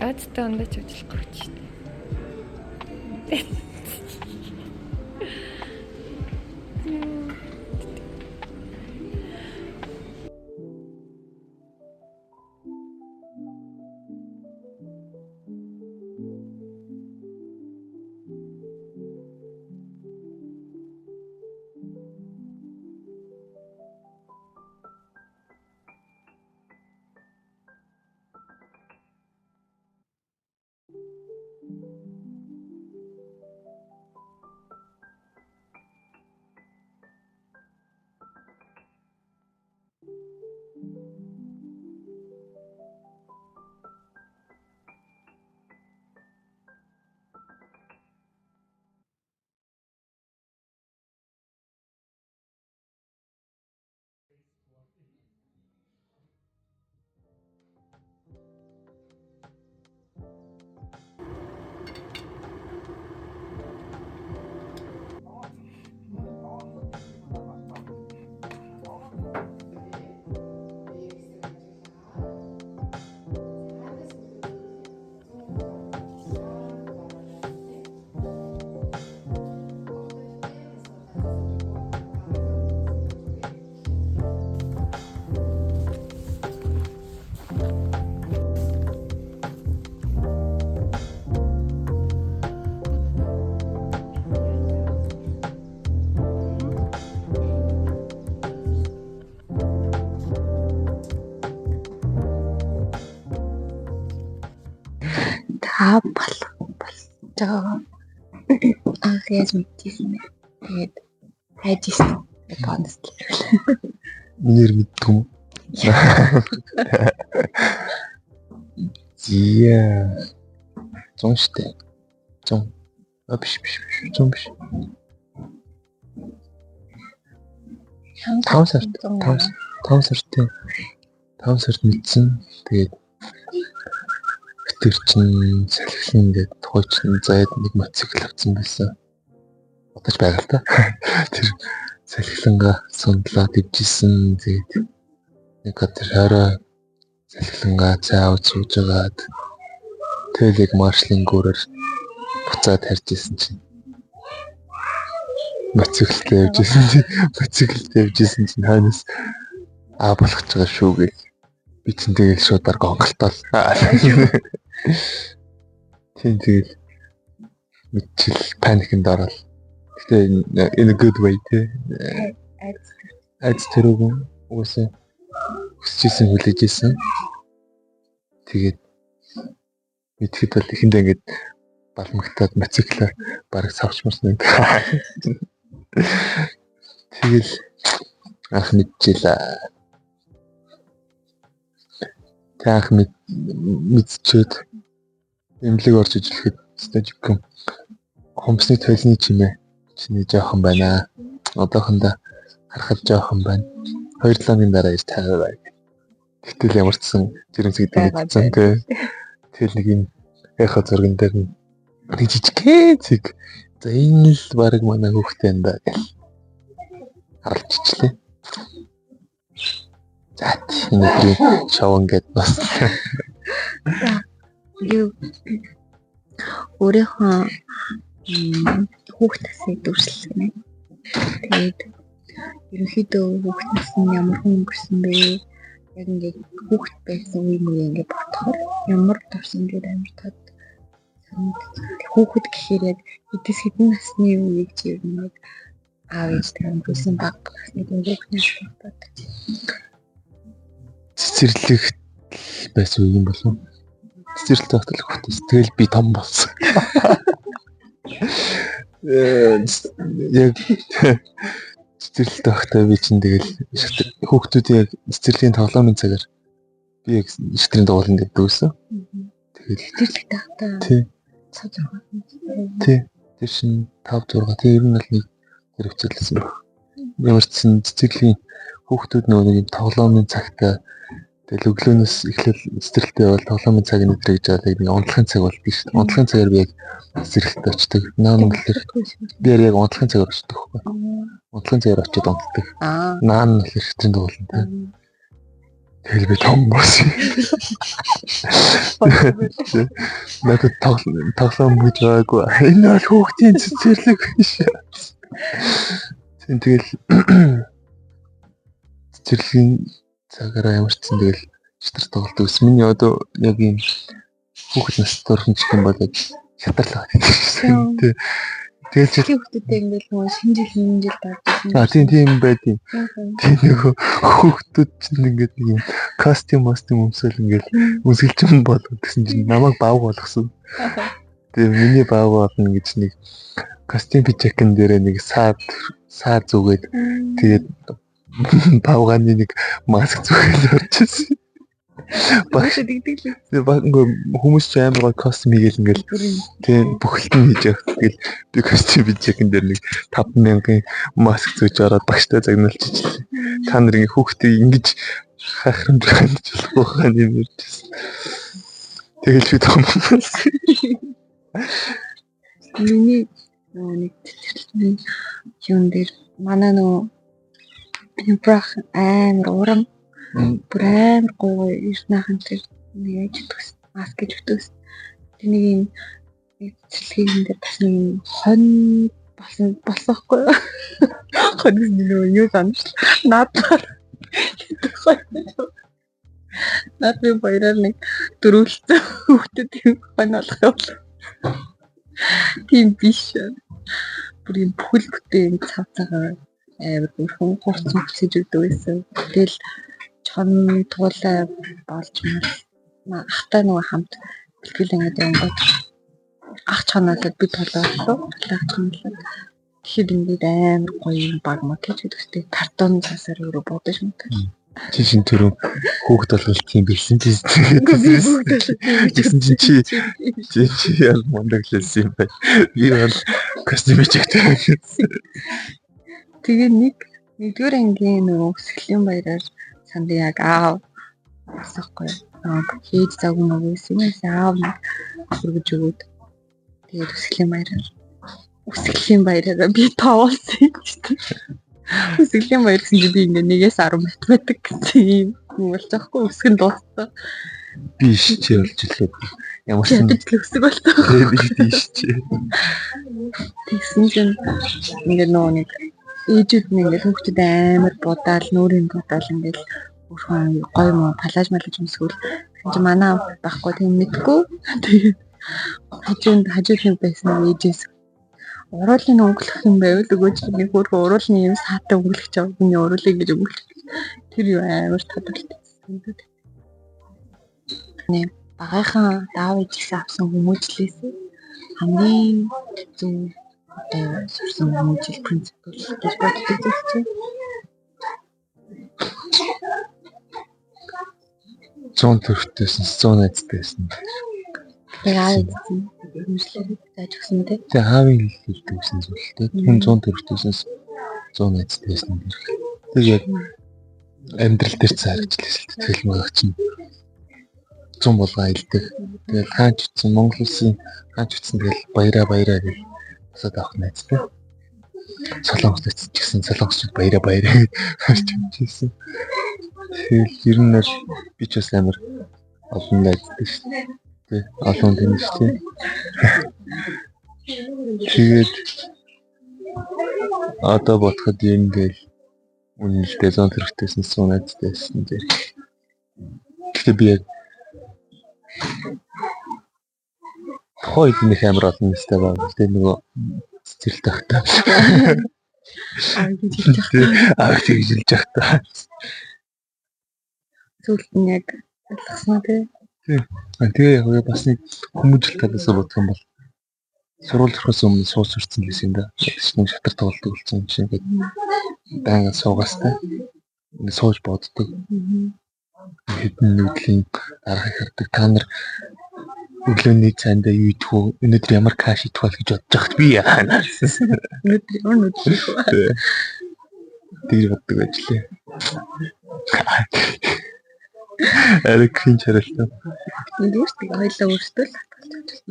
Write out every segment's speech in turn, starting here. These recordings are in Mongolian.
Газтай ондооч ажиллахгүй ч шүү дээ. болжоо. Анх яаж мэдчихсэн бэ? Тэгээд хайж ирсэн. Honestly. Нэр мэдгүй юм. Зия. Зон штэ. Зон. Биш. Зон биш. 5 сард мэдсэн. Тэгээд тэр чин салхилан ингээд хойчин зайд нэг мотоцикл авсан байсан. Бодож байгаа л та. Тэр салхилангаа сундлаа дэвжсэн. Тэгээд нэг тэр хараа салхилангаа цаа сууж байгаад тэлэг маршлын гүрээр буцаад харж исэн чинь мотоциклтэй явжсэн чинь ханаас болох ч байгаа шүү гэх. Би чинь тэгэл шууд дарга онголтол. Тэгээд мэдчил паникнд орол. Гэтэ in a good way те. Айц тэрүүг уусаа хүсчихсэн хүлээжсэн. Тэгээд мэдхэд бол ихэндээ ингээд балмагтаад мотоциклаар бараг савчмарсан. Тэгэл анх мэдчихлээ. Таах мэдчихэд эмнэлэг орж ижилхэд стажиком хомсны тойлны чимээ чиний жоохон байна. Одоохондоо харахад жоохон байна. 2-7 өдрийн дараа ирж таарай. Гэтэл ямар ч сан жирэмс гэдэг хэлсэн тий. Тэгэл нэг юм яхаа зурган дээр нэг жижигхэн зэг. За энэ л баг манай хүүхдээ энэ да гэл харалцчихлээ. За энэ шоу ингээд бас юу өөрийнхөө хүүхдээсээ дүрслэнэ. Тэгээд ерөнхийдөө хүүхдээс нь ямар хүн өнгөрсөн бэ? Яг ингээд хүүхд байсан үе муу ингээд бодохоор ямар дурсамжууд амьтад хүүхэд гэхээр яг хэдэн насны үеийг чи ер нь аав ээжтэй өнгөрсөн баг нэг хүүхднээс бодож цэцэрлэг байсан юм болов. Цэцэрлэг тогтол хүүхдээс тэгэл би том болсон. Яг цэцэрлэг тогтоо би чинь тэгэл хүүхдүүдийн яг цэцэрлэгийн тоглоомын цагаар би яг шитрийн дугууланд дэвсэн. Тэгэл цэцэрлэг тогтоо. Тий. Цаа зураг. Тий. Тэр шин 5 6 тий ер нь л нэг тэр хвцэлсэн. Ямар ч цэцэрлэгийн хүүхдүүд нөгөө нэг тоглоомын цагтаа тэгэл өглөөнөөс эхлээл цэцэрлэгтэй бол тоглоомын цаг нэтрэ гэж байгаа нэг унтлахын цаг бол биш. Унтлахын цагаар би яг цэцэрлэгтээ очдог. Наан болохоор би яг унтлахын цагаар очдог байхгүй. Унтлахын цагаар очиод унтдаг. Наан болохоор шитрийн дугууланд тий. тэгэл би том болсон. Надад тоглоом гэж байгаагүй. Энэ бол хүүхдийн цэцэрлэг биш. Тэгэл цэцэрлэгийн цагаараа ямар ч зэн тэгэл шатар тоглолт ус. Миний одоо яг юм хүүхэд настай орхон гэх юм бол яг шатарлаа гэсэн. Тэгэл чи хүүхдүүдтэй ингээл нөгөө шинэ жил гарч тийм байдیں۔ Тийм нөгөө хүүхдүүд чинь ингээд нэг юм костюм өмсөөл ингээд үсгэлжин болоод гэсэн чинь намайг баав болгосон. Тэгээ миний баав болно гэж нэг костюм пижакн дээр нэг саад зүгээд тэгээд баавганы нэг маск зүгээд орж ирсэн. Багш дигдэглээ. Хүмүүс ч амар костюм хийгээл ингээл тийм бүхэлд нь хийж явах. Тэгэл би костюм пижакн дээр нэг 5,000-ын маск зүүж ороод багштай загнуулчих. Та нарын хүүхдийг ингэж хахрамж хандж болох байх юм ярьжсэн. Тэгэл би том болсон. Миний нэг цэцэрлэгийн юм дээр манай нөгөө брах амар урам бүр амар гоё ирнаахан тэр нэг житгс маск гэж ütөөс тэнийг юм цэцэрлэгийн дээр бас нэг хон болсоохгүй хонс нөгөө юу санаж надад би баяраар нэг дөрөвлөлтөө хүүхдэд юм хон болох юм. Тийм биш. Бүр юм бүхэл бүтэн цавцагаа амар бүрхэн хурц мөцөж өгдөг байсан. Тэгэл чон туулаа болж ахтай нөгөө хамт бэлтгэл ингээд яваад ах чанаалаад би толоорлоо. Тэгэхээр ингээд амар гоё баг макэж өгдөгтэй картон цасаар өөрөө бодож мэдээ. Чи шин түрүү хүүхд болгол тийм байсан чи гэсэн чи ял мондаглээс юм байна. Би бол костюмичтэй. Тэгээ нэгдүгээр ангийн нөгөө өсгөлийн баяраар санд яг аав асахгүй. Хийж завгүй нөгөөс юм аав хүргэж өгөөд тэгээд өсгөлийн баяраар би тоолсон юм шүү дээ. Өсгөлийн баяр гэсэн чинь би ингээ 1-10 математик гэсэн юм болж байгаа өсгөн дууссан. Биш чи болж илээ. Ямар ч юм өсөг болтой. Биш чи. Тэгсэн чинь ингээ нөгөө нэг ээжүүд нь ингээ хүүхдэд амар будаал нүүрийн будаал ингээл өөрхөн гоё мó палаж өмсгөл тэгсэн чинь манай байхгүй тийм мэдгүй. Тэгээд хажууд байсан ээжээс уруулын өнгөлөх юм байвал өгөөч нэг хөрхөн уруулын юм саатай өнгөлөх чав миний уруулыг гэж өнгөлөх. Тэр юу амар тадралтай. Нэг багийнхаа даав ижигс авсан хүмүүжлээс хамгийн зөв одоо сурсан хүмүүжил принципл гэж боддог зүйл чинь 100 төгрөгтэйсэн 100 найзтайсэн. Яагаад хүмүүжлээ зааж өгсөн те. Тэгээ хаавын хэлдэг гэсэн зүйлтэй. Хүн 100 төгрөгтэйсэн 100 найзтайсэн. Тэгээд амьдрал дээр цаарчлээсэл тэгэл маяг чинь 100 болгоо аялдаг. Тэгэл хаач утсан Монгол улсын хаач утсан тэгэл баяраа гэж босоод авах найзтай. Солонгос ч гэсэн солонгосчууд баяраа гэж хэлжсэн. Тэгэл ер нь би ч бас амар олон найзтай шүү дээ. Тэг олон тийм шүү дээ. Тэгээд одоо бодоход юм гээл үнэлдээ 100 төгрөгтэйсэн 100 найзтайсэн дээр. Гэхдээ би яг хойд нэг амар олон нэстэй байна. Тэгээд нөгөө цэцэрлэг тахтаа. Тэгж хэлж явах. Зүйлт нь яг ойлгосноо тий. Тэгээ яг бас нэг хүмүүжил талаас бодох юм бол сурвалж орохоос өмнө суус урцсан гэсэн юм да. Шинэ шатар тоглолтог болсон юм шиг ингээд байнга суугаастай. Ингээд сууж боддог. Хэдэн нүдлийн дарахыг хардаг. Та нар өглөөний цайнд юу идэх вэ? Өнөөдөр ямар каш идэх вэ гэж бодож байхад би яана. Өнөөдөр тэгж боддог ажлаа. Ариг кринж харалтай. Нэгээс тэг хоёлаа өөртөө л хатгалж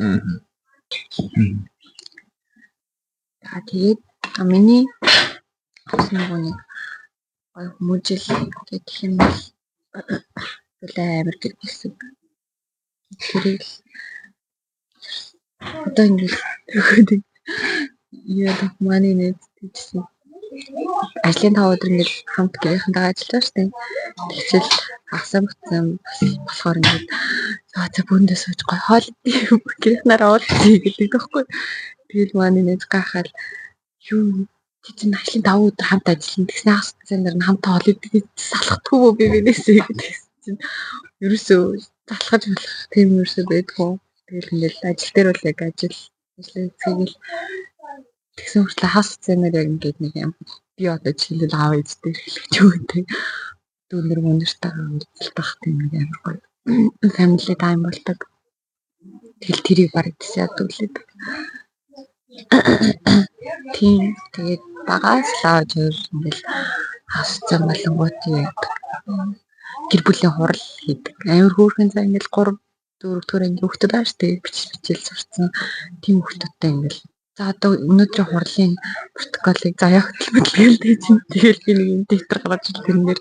байгаа. Тэгээд миний нэг гоё хүмүүжил гэх юм бол Үлээ амар гэсэн. Тэрийг одоо ингэж өгөөд яа манай нэг тийчсэн. Ажлын 5 өдөр ингэж хамт гэрийнхэнтэйгээ ажиллаж штэ. Тэгвэл хагасаа бүтсэн болохоор ингэж за бүндээ сууж гой хоол гэрийнхнаараа уулзъя гэдэг тоххой. Тэгэл манай нэг гахаал юу тийм ажлын 5 өдөр хамт ажиллана гэсэн хагасаа нар нь хамт хоол идэх салхдаггүй би бинээсээ гэсэн чинь ерөөсөө залхаж болох тийм ерөөсөө байдгүй. Тэгэл ингээл ажил дээр бол яг ажлаа хийгээл тэгсэн хүртэл хас цэнээр яг ингээд нэг юм би одоо жишээлбэл аав ээжтэй хэлж өгдөө дүүнэр мөнөртэйгээ уулзах тийм нэг амар гоё family time болдог. Тэгэл тэрийг бараг тисаад үлээд. Тийм тэгээд багаас лааж ингээл хас цан болонгууд яг гэр бүлийн хурал хийдэг. Амар хөөрхөн цаа ингээл 3 4 төр анги хөлтөд ааш тэгээд бичил сурцсан тийм хөлтөдтэй ингээл за одоо өнөөдрийн хурлын протоколыг заяа хөтөлбөрлөе чинь тэгэл би нэг юм дэвтэр гаргаж ил тэрнээр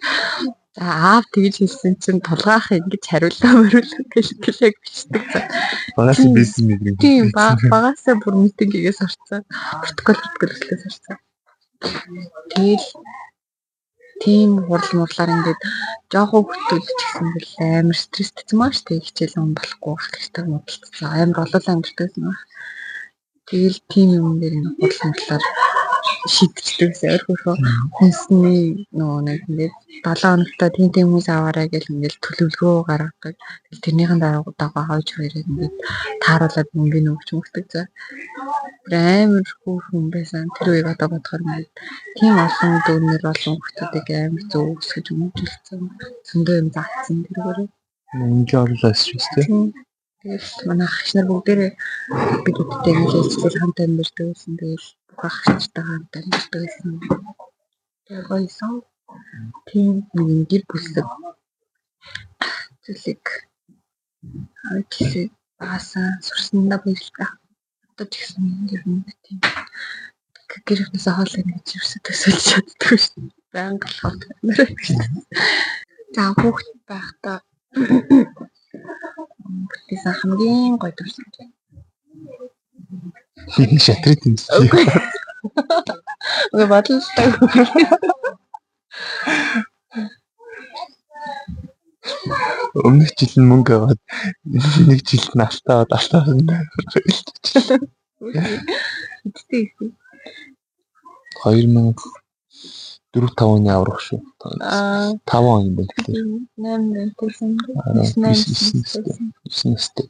за аав тэгж хэлсэн чинь тулгаах ингэж хариулаа мөрөөлөх яг бичдэг за. Багаас бизнес мэтинг. Тийм багасаа бүр митингээс орцсон. Протоколээс орцсон. Тэгэл тийм хурлаар ингээд жоохон хөтөлж гисэн бэл амар стресстэй маш тэг хичээл юм болохгүй байх хэрэгтэй модалцсан. Амар олоолаа амьддаг юм. Тэгэл тийм юм дээр нэг хурлаар шийдчихдэг зөөр хөрхөө хүнсний нөгөө нэг ингээд 7 хоногтой тийм хүмүүс аваарай гэл ингээд төлөвлөгөө гаргадаг. Тэгэл тэрнийхэн дагуу хойж хоёрыг ингээд тааруулаад мөнгөний өгч мөгдөг за. Амар хөөрхөн байсан. Тэр үеиг одоо бодохоор ингээд тийм олон дүүнэр олон хүмүүсийг амар зөөгсгөж өмжүүлсэн. Зөндөө юм заасан тэргээрээ. Ингээ орлоо шүү дээ. Тэгэл манай ах нар бүгдээрээ бидүүдтэй хэлцэл хамт амьдэрдэг байсан. Тэгэл бүх ахчтай хамт амьдэрдэг байсан. Тэгээ гоёсон. Тийм нэг гэр бүлсэг зүйлийг авчихсан баасан сурсандаа баярлалаа. Одоо ч гэсэн ер нь тийм гэрээсээ хоол ингэж юусаа төсөлж чаддаг шүү. Баян голхот. За хүүхэд байхдаа бүтээсэн хамгийн гоё төрсөн. Хин шатрит юм. Ой бодлоо. Өмнөх жил нь мөнгө аваад нэг жилд нь алтаа Хэдтэй 2004-5 оны аврах шүү. 5 он юм байна тэгэхээр. 8 настай.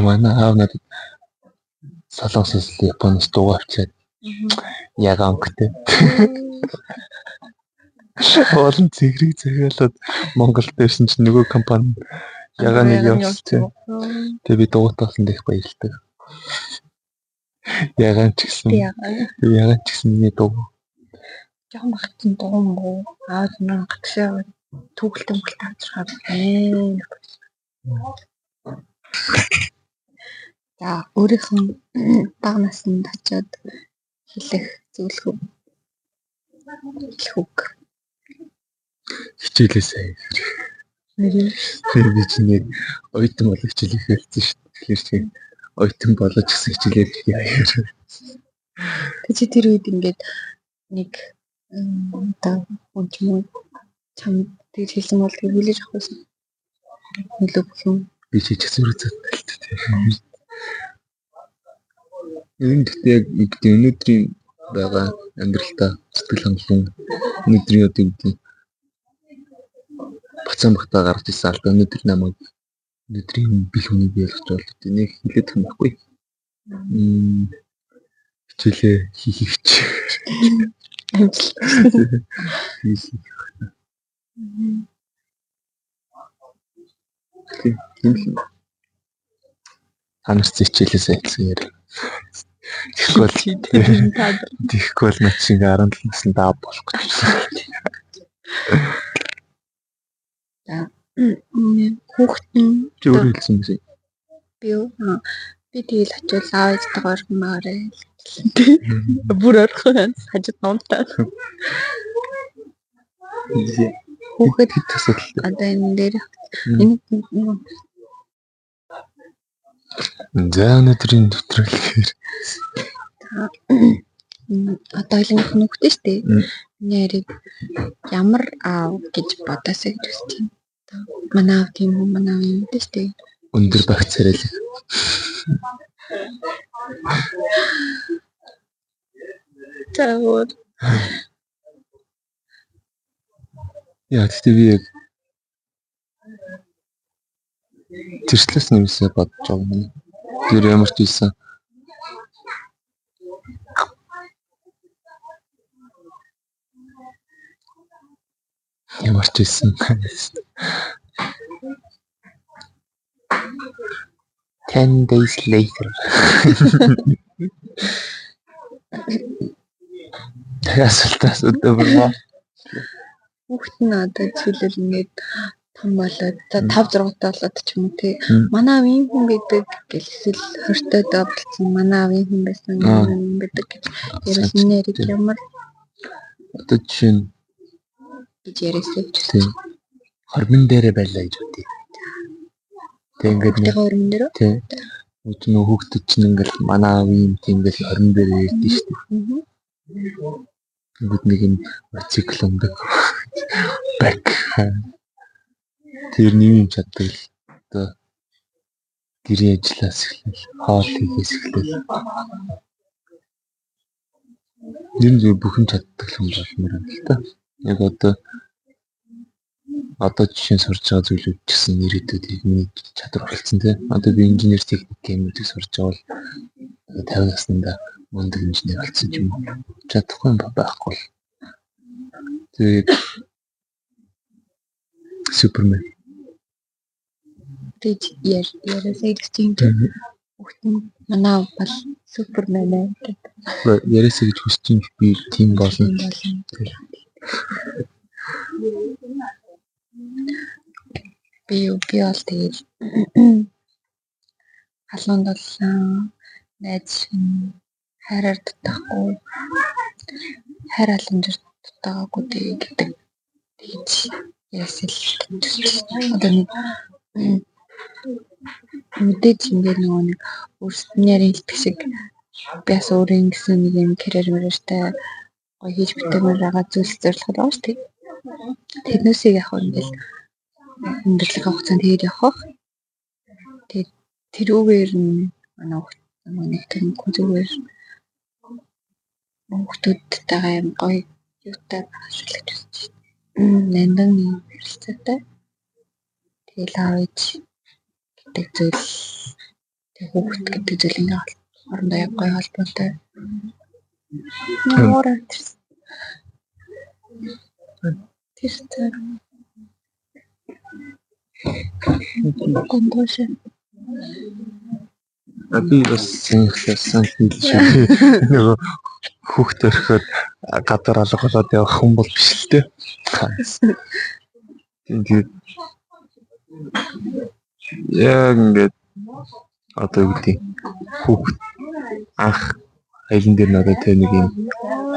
Манай аав надад солонгосоос Японоос дуу авчаад яг өнгөтэй. Олон цэгрийг захиалаад Монголд ирсэн чинь нөгөө компани ягааныг явуулсан. Тэгээ би дуутаасан дэх баярлалаа. Ягаан ч гэсэн миний дуу. Жохон багтсан дуу мó аав маань гатшаа төгөлтөн авчрахаар байна. За өөрийнхөө бага наснд очиод хэлэх зөвлөгөө. Хичээлээ сайн. Би чинь нэг оюутан болох хичээлээ хэлсэн шүү дээ. Тэгэхээр чи оюутан болож гэсэн хичээлээ яаяар. Тэг чи тэр үед ингээд нэг одоо хүнчмөө чам тэгж хэлсэн бол тэр хүлээж авах байсан. Нөлөө бүх юм. Би чи ч зүрх затталт тийм. Энд яг өнөөдрийн байгаа амьдралдаа сэтгэл хангалуун өнөөдрийн одоо гэдэг бацаан багтаа гарч ирсэн аль өнөөдөр намайг өнөөдрийн бил хүний бий болгож болдог. Энийг хэлээд юм байхгүй. Хичээлээ хийх. Ханаас хичээлээ сайхан яар. Тэгэхгүй бол над шиг 17 наснд аав болох гэж байна. Хүүхдэн зүгээр хэлсэн юм. Би тэгэл очил аав ээжтэйгээр маарай. Бүр орхон хажууд номтаа. Хүүхэд хэд асуудалтай. одоо энэ дээр энэ За өнөөдрийн нэвтрүүлгээр одоо илэнх нүхтэй штэ. Миний яриг ямар аав гэж бодосоо гэж үстэй. Манай аав тийм үү, манай аав юм дээ штэ. өндөр багц царайлаг. Тэгвэл Яа тэгтээ би яг тэрслээс нэмсээ бодож байгаа юм. Тэр ямар ч ийсэн ямар ч ийсэн 10 days later. Ясалтаас өдөрмөө хүүхэд нь одоо жишээлбэл ингээд том болоод за 5 6 таа болоод ч юм уу тий. Манай аав ийм хүн байдаг гэж эсвэл хортой доо болсон манай аав ийм хүн байсан юм байдаг гэж ерөөс нь яриг ямар одоо жишээ нь гэж яриасаа гэж тийм хормон дээрээ байлаа гэж үгүй. Тэг ингээд нэг хормон дээр тийм нөө хүүхдэд чинь ингээд манай аав юм тийм ингээд хормон дээрээ ярьдэн шүү дээ. Ингээд нэг юм цикл өмдөг. Бак. Тэр нэг юм чаддаг л одоо гэрээ ажиллаас эхлэв. Хоол хийхээс эхлэв. Нэр нь бүхэн чаддаг юм болмоор байна л та. Яг одоо жишээ сурж байгаа зүйлүүд ч гэсэн ирээдүйд миний чадвар болсон тийм. Одоо би инженер техник гэмүүдийг сурж байгаа бол 50 наснда мундаг инженер болсон юм. Чадахгүй юм байхгүй. Тэгээд Супермен. Тэг яриасаа гэж тийм хүүхэд нь манай бол Супермен гэдэг. Яриасаа гэж хүсэж юм би тийм болно. Би бол тэгээд халуунд болсон найз хайраар дутахгүй хайр халамжаар дутаагаагүй гэдэг тэгж ясэл одоо нэг мэдээж ингээд нэг өөрсдийн хэлдэг шиг би бас өөрөө ингэсэн нэг юм карьермэртэй гоё хийж битэмээр байгаа зүйлс зорилго байгаа шүү дээ. Тэднээсийг яг ингээд өндөрлөг хугацаанд тэгээд явах. Тэгээд тэрүүгээр манай хүн зүгээр хүүхдүүдтэйгээ юм гоё юутай ашиглаж үзэж байна. Нандин харилцаатай. Тэгэл аавч гэдэг зүйл тэг хүүхд гэдэг зүйл ингээд орондоо яг гоё холбоотой. Тэр гондош Би бас санахласан хэлж нөгөө хүүхд өрхөд гадар алгалаад явах хүн бол биш л дээ. Тэгээд яг ингээд одоо юу гэдэг хүүхд анх айлын дээр надад тэ нэг юм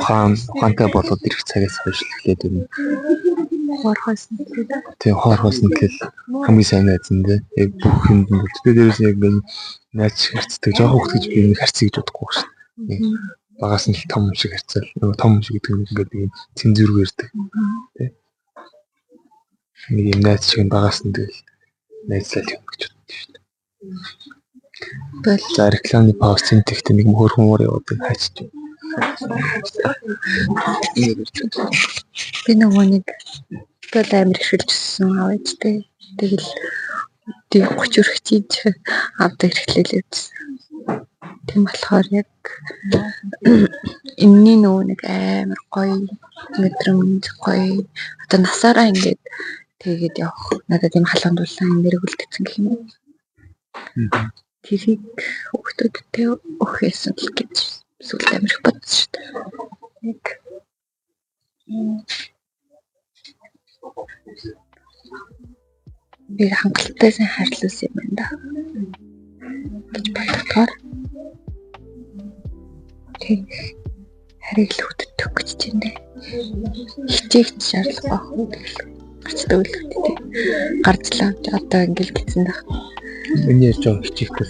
ухаантай болоод ирэх цагаас хойш л тэгээд юм хоорхоос нь тэгэл хамгийн сайн найз нь яг бүх юмд нь тэгээд дээрээс яг найз харцдаг жоох хүүхд гэж би нэг харцыг гэж бодохгүй шүү дээ. Багаас нь л том шиг харцал нөгөө том шиг гэдэг нь ингээд нэг цензүрг ярьдаг тий. Нэг юм найз шиг багаас нь тэгэл найзлал юм гэж боддог шүү дээ. За рекламны пауз цэнтэгт нэг мөр humor яваад хайчиж. Би нөгөө нэг тэгэл амир ихшүүлжсэн аваачтай. Тэгэл тэг 30 өрх чийж авдаг хэрэглээлээ үзсэн. Тийм болохоор яг энэний нөгөө нэг амир гоё мэдрэмж гоё одоо насаараа ингээд тэгээд явах надад юм халуунд дулаан энэ нэрийг үлдсэн гэх юм уу. Тэрийг хүүхдүүдтэй өгөхөөсөн л гэж сүлд амирх бодсон шүү дээ. Нэг би хангалттай сайн харьцуулсан юм байна да. гэж боддогоор тэг харийг л хөтөлөх гэж байна. Хичээх шаардлага байхгүй. гарчдаг үлдээ. Гарчлаа. Одоо ингээл гитсэн дах. Миний ярьж байгаа хичээхтэй.